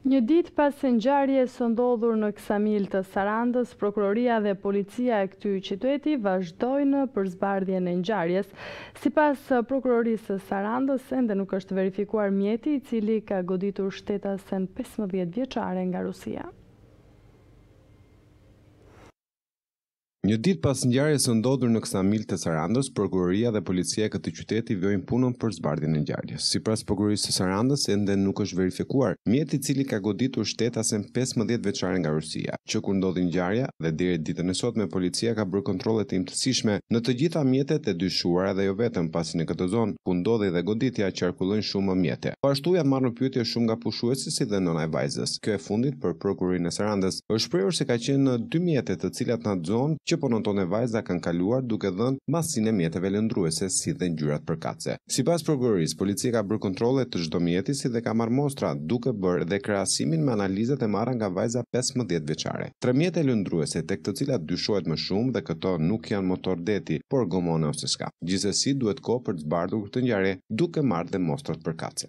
Një ditë pas së ngjarjes së ndodhur në Ksamil të Sarandës, prokuroria dhe policia e këtij qyteti vazhdojnë për zbardhjen e ngjarjes. Sipas prokurorisë së Sarandës, ende nuk është verifikuar mjeti i cili ka goditur shtetasen 15 vjeçare nga Rusia. Një ditë pas ngjarjes së ndodhur në Ksamil të Sarandës, prokuroria dhe policia e këtij qyteti vjojnë punën për zbardhjen e ngjarjes. Sipas prokurorisë së Sarandës, ende nuk është verifikuar mjeti i cili ka goditur shtetasen 15 vjeçare nga Rusia. Që kur ndodhi ngjarja dhe deri ditën e sotme, policia ka bërë kontrolle të imtësishme në të gjitha mjetet e dyshuara dhe jo vetëm, pasi në këtë zonë ku ndodhi dhe goditja qarkullojnë shumë mjete. Po ashtu janë marrë në pyetje shumë nga pushuesit si dhe nëna e vajzës. Kjo e fundit për prokurorinë e Sarandës është shprehur se ka qenë në 2 mjete të cilat në atë zonë që po noton e vajza kanë kaluar duke dhënë masinë e mjeteve lëndruese si dhe ngjyrat përkatëse. Sipas prokurorisë, policia ka bërë kontrolle të çdo mjeti si dhe ka marrë mostra duke bërë dhe krahasimin me analizat e marra nga vajza 15 vjeçare. 3 mjete lëndruese tek të cilat dyshohet më shumë dhe këto nuk janë motor deti, por gomone ose skaf. Gjithsesi duhet kohë për të zbardhur këtë ngjarje duke marrë dhe mostrat përkatëse.